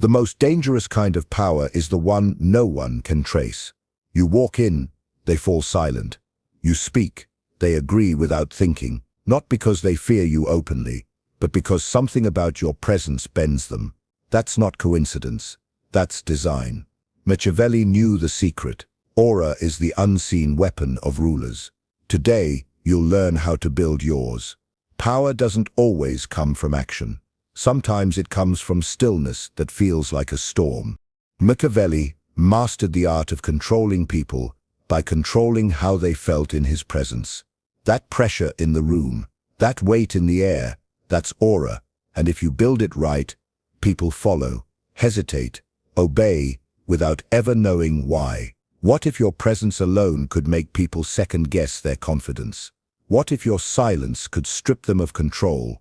The most dangerous kind of power is the one no one can trace. You walk in, they fall silent. You speak, they agree without thinking, not because they fear you openly, but because something about your presence bends them. That's not coincidence. That's design. Machiavelli knew the secret. Aura is the unseen weapon of rulers. Today, you'll learn how to build yours. Power doesn't always come from action. Sometimes it comes from stillness that feels like a storm. Machiavelli mastered the art of controlling people by controlling how they felt in his presence. That pressure in the room, that weight in the air, that's aura, and if you build it right, people follow, hesitate, obey, without ever knowing why. What if your presence alone could make people second-guess their confidence? What if your silence could strip them of control?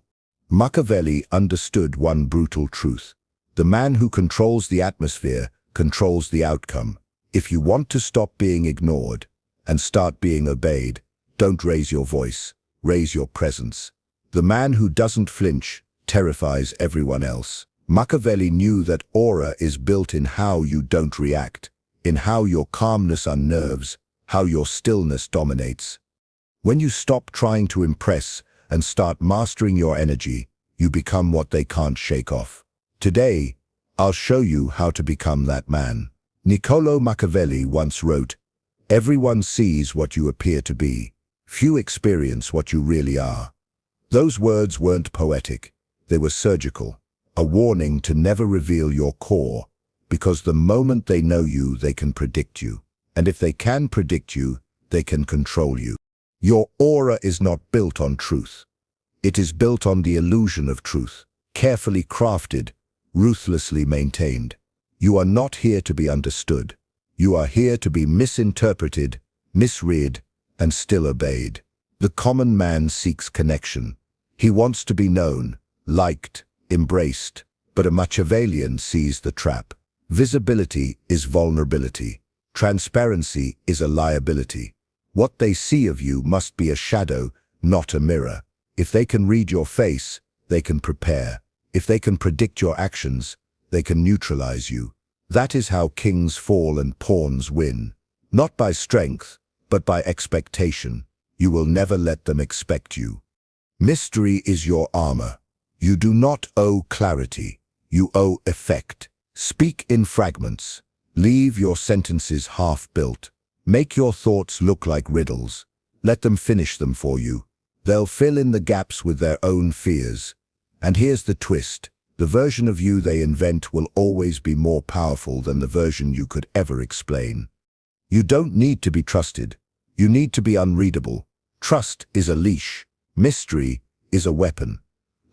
Machiavelli understood one brutal truth. The man who controls the atmosphere controls the outcome. If you want to stop being ignored and start being obeyed, don't raise your voice, raise your presence. The man who doesn't flinch terrifies everyone else. Machiavelli knew that aura is built in how you don't react, in how your calmness unnerves, how your stillness dominates. When you stop trying to impress and start mastering your energy, you become what they can't shake off. Today, I'll show you how to become that man. Niccolò Machiavelli once wrote, "Everyone sees what you appear to be. Few experience what you really are." Those words weren't poetic. They were surgical, a warning to never reveal your core, because the moment they know you, they can predict you. And if they can predict you, they can control you. Your aura is not built on truth. It is built on the illusion of truth, carefully crafted, ruthlessly maintained. You are not here to be understood. You are here to be misinterpreted, misread, and still obeyed. The common man seeks connection. He wants to be known, liked, embraced, but a Machiavellian sees the trap. Visibility is vulnerability. Transparency is a liability. What they see of you must be a shadow, not a mirror. If they can read your face, they can prepare. If they can predict your actions, they can neutralize you. That is how kings fall and pawns win. Not by strength, but by expectation. You will never let them expect you. Mystery is your armor. You do not owe clarity. You owe effect. Speak in fragments. Leave your sentences half-built. Make your thoughts look like riddles. Let them finish them for you. They'll fill in the gaps with their own fears. And here's the twist. The version of you they invent will always be more powerful than the version you could ever explain. You don't need to be trusted. You need to be unreadable. Trust is a leash. Mystery is a weapon.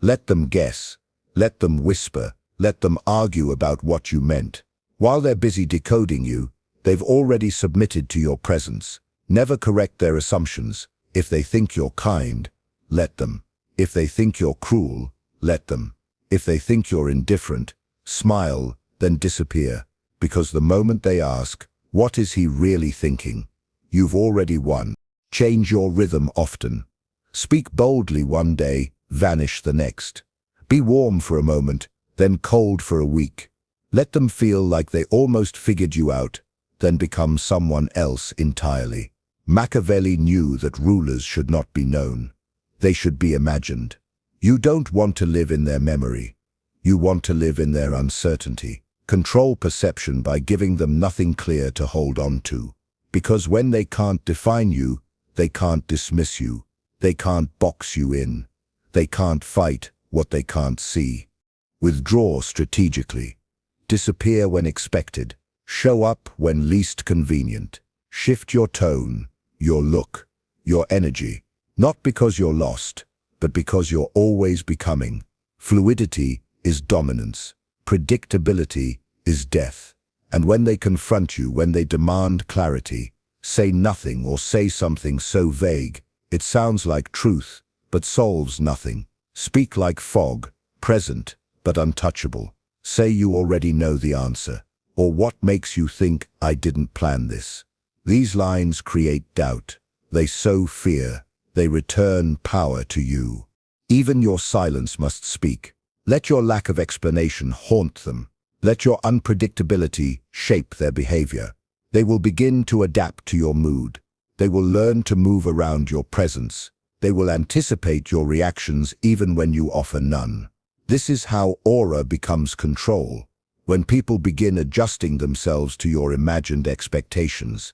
Let them guess. Let them whisper. Let them argue about what you meant. While they're busy decoding you, they've already submitted to your presence. Never correct their assumptions. If they think you're kind, let them. If they think you're cruel, let them. If they think you're indifferent, smile, then disappear. Because the moment they ask, what is he really thinking? You've already won. Change your rhythm often. Speak boldly one day, vanish the next. Be warm for a moment, then cold for a week. Let them feel like they almost figured you out, then become someone else entirely. Machiavelli knew that rulers should not be known. They should be imagined. You don't want to live in their memory. You want to live in their uncertainty. Control perception by giving them nothing clear to hold on to. Because when they can't define you, they can't dismiss you. They can't box you in. They can't fight what they can't see. Withdraw strategically. Disappear when expected. Show up when least convenient. Shift your tone, your look, your energy. Not because you're lost, but because you're always becoming. Fluidity is dominance. Predictability is death. And when they confront you, when they demand clarity, say nothing or say something so vague, it sounds like truth, but solves nothing. Speak like fog, present, but untouchable. Say you already know the answer. Or what makes you think I didn't plan this? These lines create doubt. They sow fear. They return power to you. Even your silence must speak. Let your lack of explanation haunt them. Let your unpredictability shape their behavior. They will begin to adapt to your mood. They will learn to move around your presence. They will anticipate your reactions even when you offer none. This is how aura becomes control, when people begin adjusting themselves to your imagined expectations.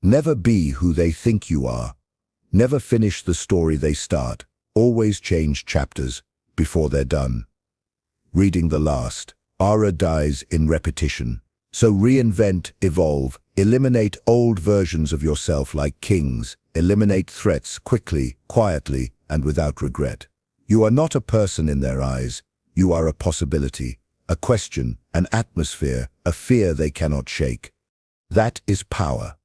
Never be who they think you are. Never finish the story they start. Always change chapters before they're done. Reading the last. Aura dies in repetition. So reinvent, evolve, eliminate old versions of yourself like kings. Eliminate threats quickly, quietly, and without regret. You are not a person in their eyes. You are a possibility, a question, an atmosphere, a fear they cannot shake. That is power.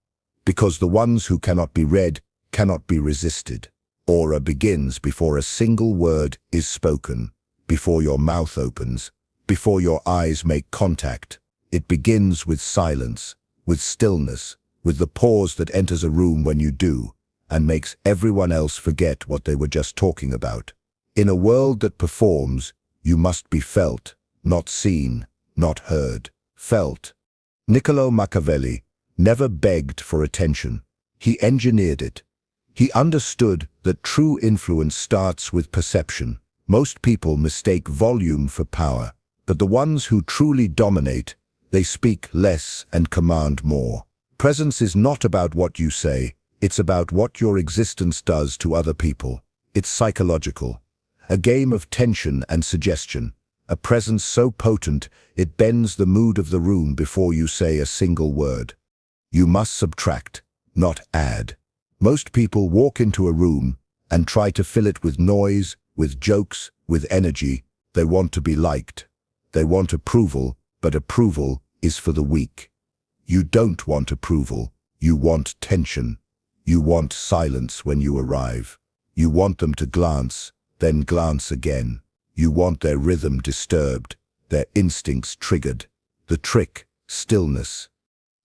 Because the ones who cannot be read cannot be resisted. Aura begins before a single word is spoken, before your mouth opens, before your eyes make contact. It begins with silence, with stillness, with the pause that enters a room when you do, and makes everyone else forget what they were just talking about. In a world that performs, you must be felt, not seen, not heard. Felt. Niccolo Machiavelli never begged for attention. He engineered it. He understood that true influence starts with perception. Most people mistake volume for power, but the ones who truly dominate, they speak less and command more. Presence is not about what you say, it's about what your existence does to other people. It's psychological. A game of tension and suggestion. A presence so potent, it bends the mood of the room before you say a single word. You must subtract, not add. Most people walk into a room and try to fill it with noise, with jokes, with energy. They want to be liked. They want approval, but approval is for the weak. You don't want approval. You want tension. You want silence when you arrive. You want them to glance, then glance again. You want their rhythm disturbed, their instincts triggered. The trick, stillness.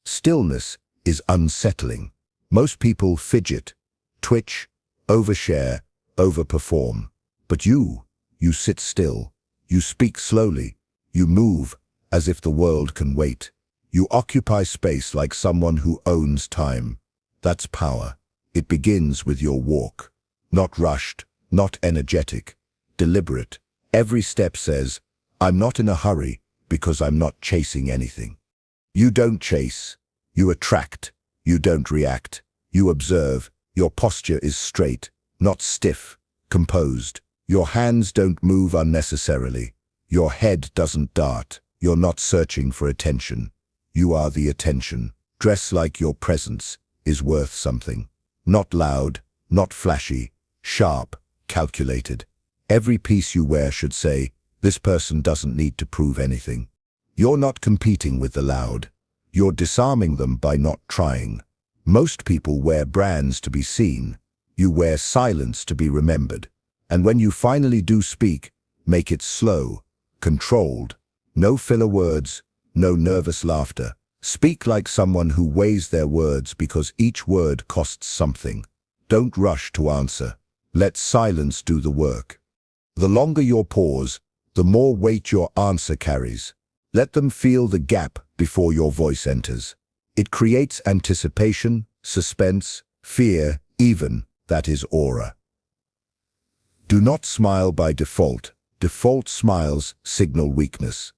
Stillness is unsettling. Most people fidget, twitch, overshare, overperform. But you sit still. You speak slowly. You move as if the world can wait. You occupy space like someone who owns time. That's power. It begins with your walk. Not rushed, not energetic, deliberate. Every step says, I'm not in a hurry because I'm not chasing anything. You don't chase. You attract. You don't react. You observe. Your posture is straight, not stiff, composed. Your hands don't move unnecessarily. Your head doesn't dart. You're not searching for attention. You are the attention. Dress like your presence is worth something. Not loud, not flashy, sharp, calculated. Every piece you wear should say, this person doesn't need to prove anything. You're not competing with the loud. You're disarming them by not trying. Most people wear brands to be seen. You wear silence to be remembered. And when you finally do speak, make it slow, controlled. No filler words, no nervous laughter. Speak like someone who weighs their words because each word costs something. Don't rush to answer. Let silence do the work. The longer your pause, the more weight your answer carries. Let them feel the gap before your voice enters. It creates anticipation, suspense, fear, even. That is aura. Do not smile by default. Default smiles signal weakness.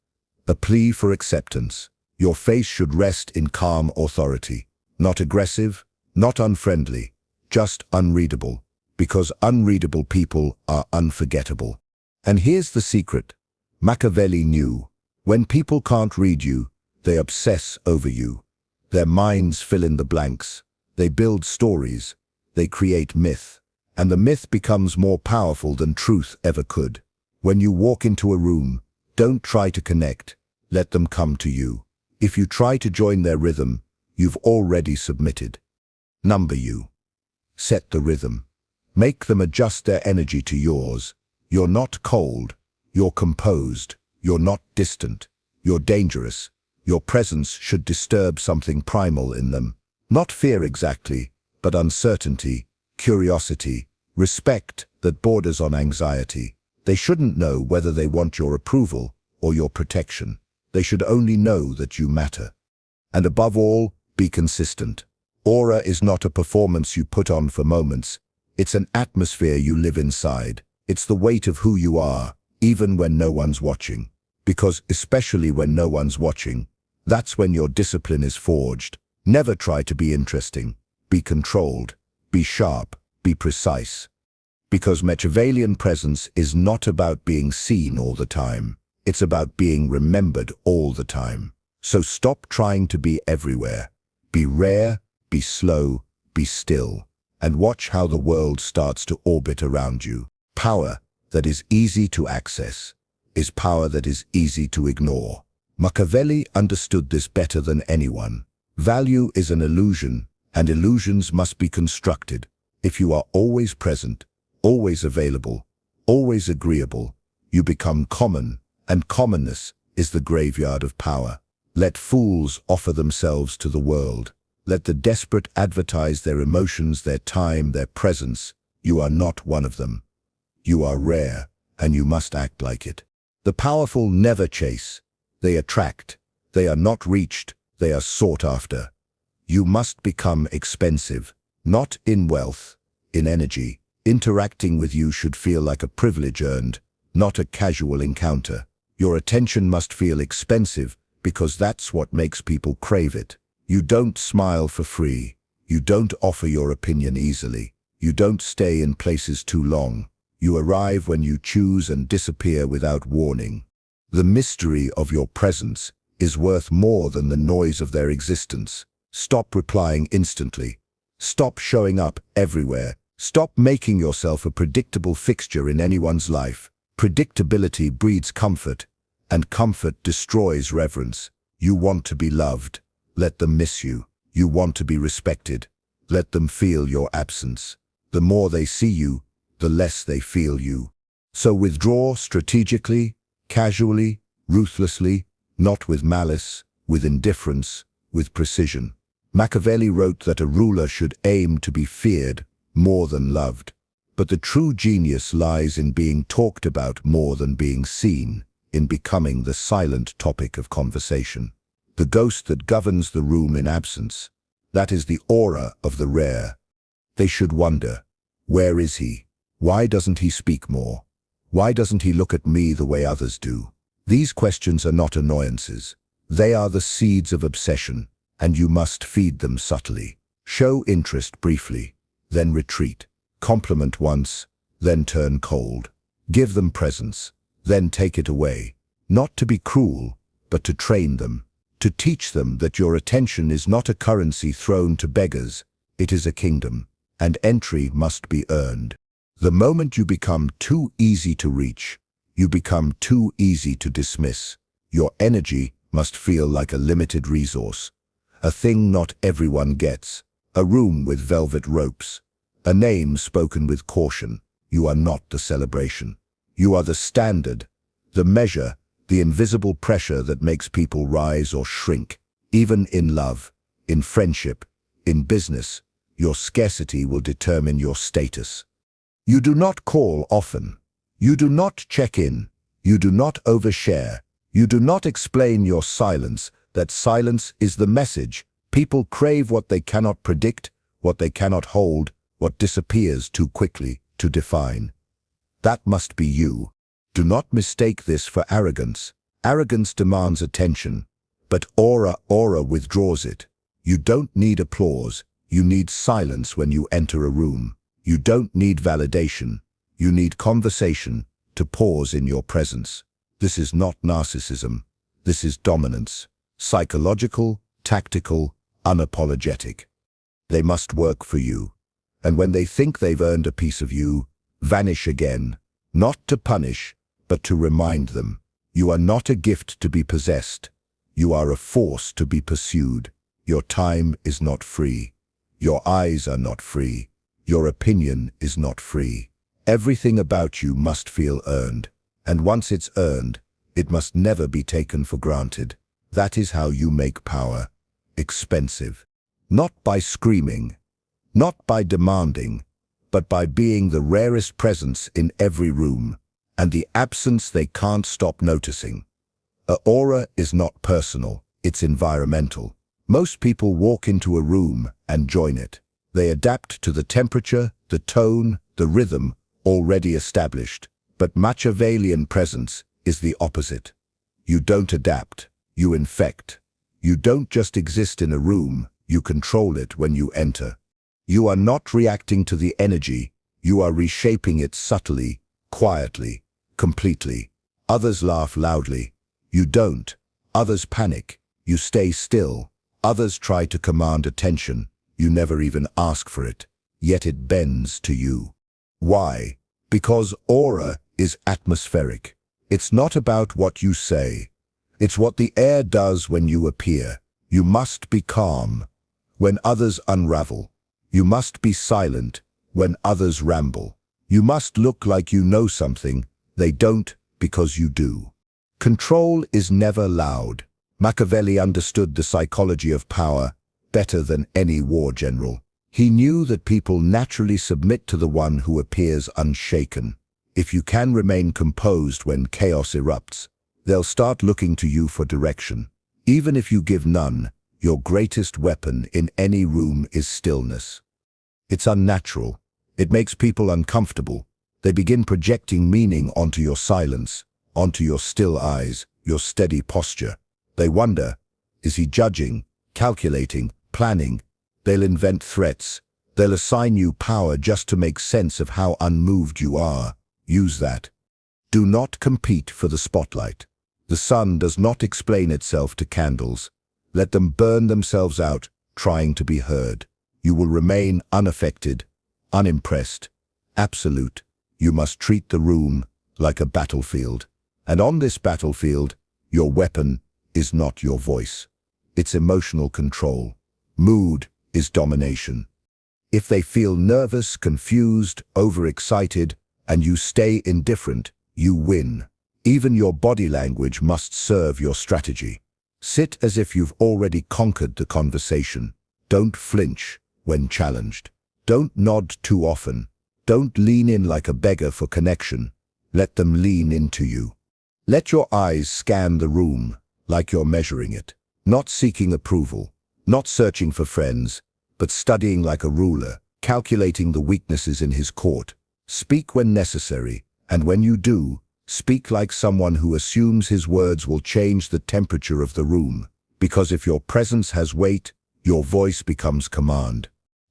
A plea for acceptance. Your face should rest in calm authority. Not aggressive, not unfriendly, just unreadable. Because unreadable people are unforgettable. And here's the secret. Machiavelli knew, when people can't read you, they obsess over you. Their minds fill in the blanks. They build stories. They create myth. And the myth becomes more powerful than truth ever could. When you walk into a room, don't try to connect. Let them come to you. If you try to join their rhythm, you've already submitted. Number you. Set the rhythm. Make them adjust their energy to yours. You're not cold. You're composed. You're not distant. You're dangerous. Your presence should disturb something primal in them. Not fear exactly, but uncertainty, curiosity, respect that borders on anxiety. They shouldn't know whether they want your approval or your protection. They should only know that you matter. And above all, be consistent. Aura is not a performance you put on for moments. It's an atmosphere you live inside. It's the weight of who you are, even when no one's watching. Because especially when no one's watching, that's when your discipline is forged. Never try to be interesting. Be controlled. Be sharp. Be precise. Because Machiavellian presence is not about being seen all the time. It's about being remembered all the time. So stop trying to be everywhere. Be rare, be slow, be still, and watch how the world starts to orbit around you. Power that is easy to access is power that is easy to ignore. Machiavelli understood this better than anyone. Value is an illusion, and illusions must be constructed. If you are always present, always available, always agreeable, you become common, and commonness is the graveyard of power. Let fools offer themselves to the world. Let the desperate advertise their emotions, their time, their presence. You are not one of them. You are rare, and you must act like it. The powerful never chase. They attract. They are not reached. They are sought after. You must become expensive, not in wealth, in energy. Interacting with you should feel like a privilege earned, not a casual encounter. Your attention must feel expensive because that's what makes people crave it. You don't smile for free. You don't offer your opinion easily. You don't stay in places too long. You arrive when you choose and disappear without warning. The mystery of your presence is worth more than the noise of their existence. Stop replying instantly. Stop showing up everywhere. Stop making yourself a predictable fixture in anyone's life. Predictability breeds comfort, and comfort destroys reverence. You want to be loved. Let them miss you. You want to be respected. Let them feel your absence. The more they see you, the less they feel you. So withdraw strategically, casually, ruthlessly, not with malice, with indifference, with precision. Machiavelli wrote that a ruler should aim to be feared more than loved. But the true genius lies in being talked about more than being seen, in becoming the silent topic of conversation. The ghost that governs the room in absence. That is the aura of the rare. They should wonder, where is he? Why doesn't he speak more? Why doesn't he look at me the way others do? These questions are not annoyances. They are the seeds of obsession, and you must feed them subtly. Show interest briefly, then retreat. Compliment once, then turn cold. Give them presence, then take it away. Not to be cruel, but to train them. To teach them that your attention is not a currency thrown to beggars, it is a kingdom, and entry must be earned. The moment you become too easy to reach, you become too easy to dismiss. Your energy must feel like a limited resource, a thing not everyone gets, a room with velvet ropes, a name spoken with caution. You are not the celebration. You are the standard, the measure, the invisible pressure that makes people rise or shrink. Even in love, in friendship, in business, your scarcity will determine your status. You do not call often. You do not check in. You do not overshare. You do not explain your silence. That silence is the message. People crave what they cannot predict, what they cannot hold, what disappears too quickly to define. That must be you. Do not mistake this for arrogance. Arrogance demands attention, but aura withdraws it. You don't need applause. You need silence when you enter a room. You don't need validation. You need conversation to pause in your presence. This is not narcissism. This is dominance. Psychological, tactical, unapologetic. They must work for you. And when they think they've earned a piece of you, vanish again. Not to punish, but to remind them. You are not a gift to be possessed. You are a force to be pursued. Your time is not free. Your eyes are not free. Your opinion is not free. Everything about you must feel earned. And once it's earned, it must never be taken for granted. That is how you make power expensive. Not by screaming, not by demanding, but by being the rarest presence in every room, and the absence they can't stop noticing. An aura is not personal, it's environmental. Most people walk into a room and join it. They adapt to the temperature, the tone, the rhythm already established. But Machiavellian presence is the opposite. You don't adapt, you infect. You don't just exist in a room, you control it when you enter. You are not reacting to the energy, you are reshaping it subtly, quietly, completely. Others laugh loudly. You don't. Others panic. You stay still. Others try to command attention. You never even ask for it. Yet it bends to you. Why? Because aura is atmospheric. It's not about what you say. It's what the air does when you appear. You must be calm when others unravel. You must be silent when others ramble. You must look like you know something. They don't because you do. Control is never loud. Machiavelli understood the psychology of power better than any war general. He knew that people naturally submit to the one who appears unshaken. If you can remain composed when chaos erupts, they'll start looking to you for direction. Even if you give none, your greatest weapon in any room is stillness. It's unnatural. It makes people uncomfortable. They begin projecting meaning onto your silence, onto your still eyes, your steady posture. They wonder, is he judging, calculating, planning? They'll invent threats. They'll assign you power just to make sense of how unmoved you are. Use that. Do not compete for the spotlight. The sun does not explain itself to candles. Let them burn themselves out, trying to be heard. You will remain unaffected, unimpressed, absolute. You must treat the room like a battlefield. And on this battlefield, your weapon is not your voice. It's emotional control. Mood is domination. If they feel nervous, confused, overexcited, and you stay indifferent, you win. Even your body language must serve your strategy. Sit as if you've already conquered the conversation. Don't flinch when challenged. Don't nod too often. Don't lean in like a beggar for connection. Let them lean into you. Let your eyes scan the room like you're measuring it, not seeking approval, not searching for friends, but studying like a ruler, calculating the weaknesses in his court. Speak when necessary, and when you do, speak like someone who assumes his words will change the temperature of the room, because if your presence has weight, your voice becomes command.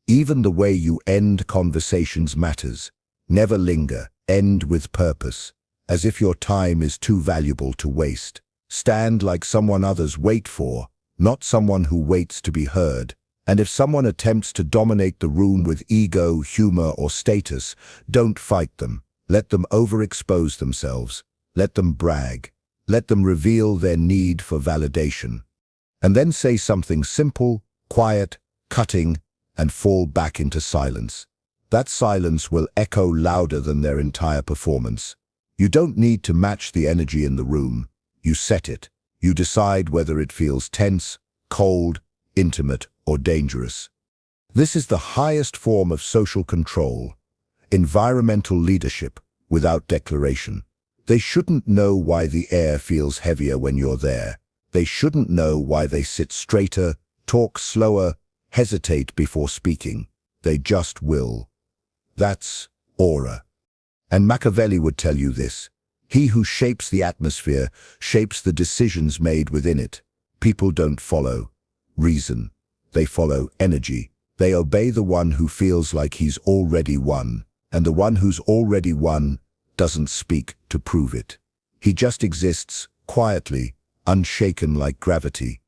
Even the way you end conversations matters. Never linger, end with purpose, as if your time is too valuable to waste. Stand like someone others wait for, not someone who waits to be heard. And if someone attempts to dominate the room with ego, humor, or status, don't fight them. Let them overexpose themselves. Let them brag. Let them reveal their need for validation. And then say something simple, quiet, cutting, and fall back into silence. That silence will echo louder than their entire performance. You don't need to match the energy in the room. You set it. You decide whether it feels tense, cold, intimate, or dangerous. This is the highest form of social control, environmental leadership without declaration. They shouldn't know why the air feels heavier when you're there. They shouldn't know why they sit straighter, talk slower, hesitate before speaking. They just will. That's aura. And Machiavelli would tell you this. He who shapes the atmosphere shapes the decisions made within it. People don't follow reason. They follow energy. They obey the one who feels like he's already won. And the one who's already won doesn't speak to prove it. He just exists, quietly, unshaken like gravity.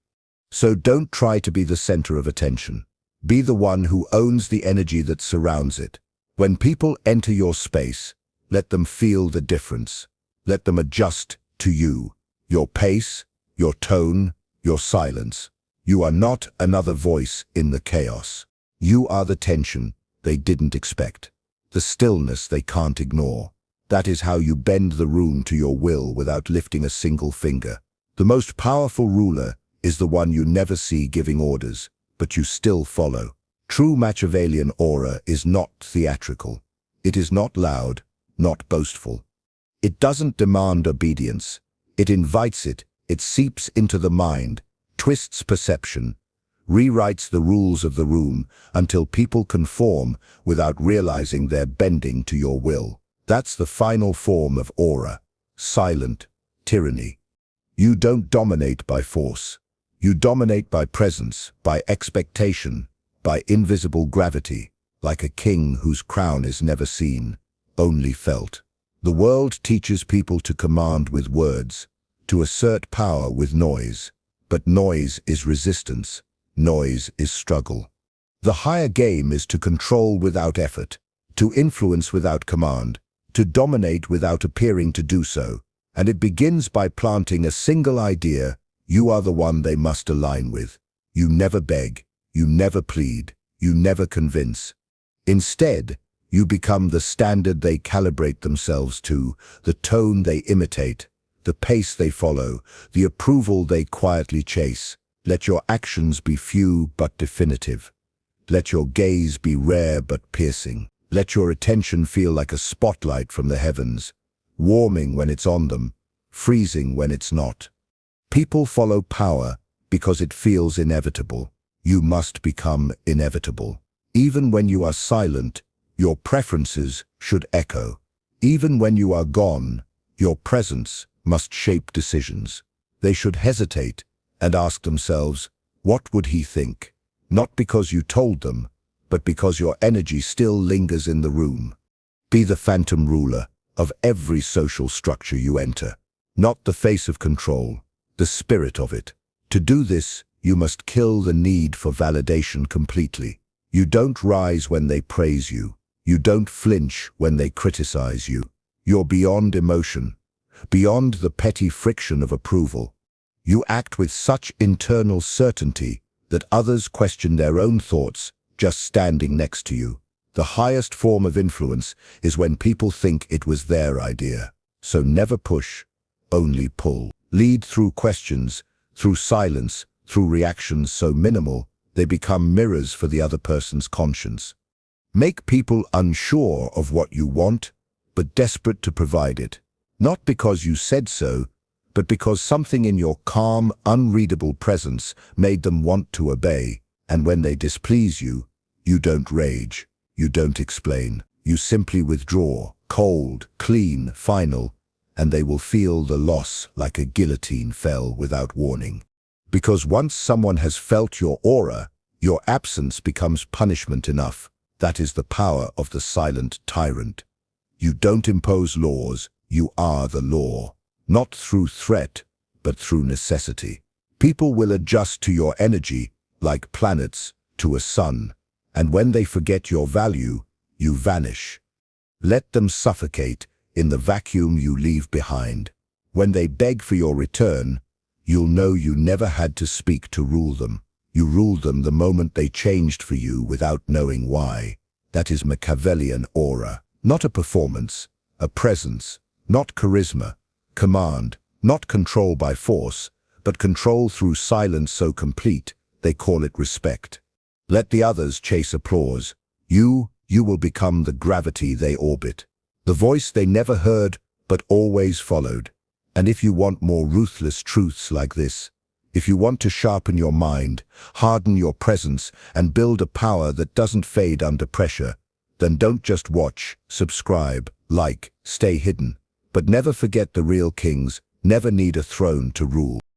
So don't try to be the center of attention. Be the one who owns the energy that surrounds it. When people enter your space, let them feel the difference. Let them adjust to you, your pace, your tone, your silence. You are not another voice in the chaos. You are the tension they didn't expect, the stillness they can't ignore. That is how you bend the room to your will without lifting a single finger. The most powerful ruler is the one you never see giving orders, but you still follow. True Machiavellian aura is not theatrical. It is not loud, not boastful. It doesn't demand obedience. It invites it It seeps into the mind, twists perception, rewrites the rules of the room until people conform without realizing they're bending to your will. That's the final form of aura, silent tyranny. You don't dominate by force. You dominate by presence, by expectation, by invisible gravity, like a king whose crown is never seen, only felt. The world teaches people to command with words, to assert power with noise. But noise is resistance. Noise is struggle. The higher game is to control without effort, to influence without command, to dominate without appearing to do so. And it begins by planting a single idea: you are the one they must align with. You never beg, you never plead, you never convince. Instead, you become the standard they calibrate themselves to, the tone they imitate, the pace they follow, the approval they quietly chase. Let your actions be few but definitive. Let your gaze be rare but piercing. Let your attention feel like a spotlight from the heavens, warming when it's on them, freezing when it's not. People follow power because it feels inevitable. You must become inevitable. Even when you are silent, your preferences should echo. Even when you are gone, your presence must shape decisions. They should hesitate and ask themselves, what would he think? Not because you told them, but because your energy still lingers in the room. Be the phantom ruler of every social structure you enter. Not the face of control, the spirit of it. To do this, you must kill the need for validation completely. You don't rise when they praise you. You don't flinch when they criticize you. You're beyond emotion, beyond the petty friction of approval. You act with such internal certainty that others question their own thoughts just standing next to you. The highest form of influence is when people think it was their idea. So never push, only pull. Lead through questions, through silence, through reactions so minimal they become mirrors for the other person's conscience. Make people unsure of what you want, but desperate to provide it. Not because you said so, but because something in your calm, unreadable presence made them want to obey. And when they displease you, you don't rage, you don't explain. You simply withdraw, cold, clean, final, and they will feel the loss like a guillotine fell without warning. Because once someone has felt your aura, your absence becomes punishment enough. That is the power of the silent tyrant. You don't impose laws, you are the law. Not through threat, but through necessity. People will adjust to your energy like planets to a sun, and when they forget your value, you vanish. Let them suffocate in the vacuum you leave behind. When they beg for your return, you'll know you never had to speak to rule them. You ruled them the moment they changed for you without knowing why. That is Machiavellian aura, not a performance, a presence, not charisma, command, not control by force, but control through silence so complete, they call it respect. Let the others chase applause. You will become the gravity they orbit, the voice they never heard but always followed. And if you want more ruthless truths like this, if you want to sharpen your mind, harden your presence, and build a power that doesn't fade under pressure, then don't just watch, subscribe, like, stay hidden. But never forget the real kings never need a throne to rule.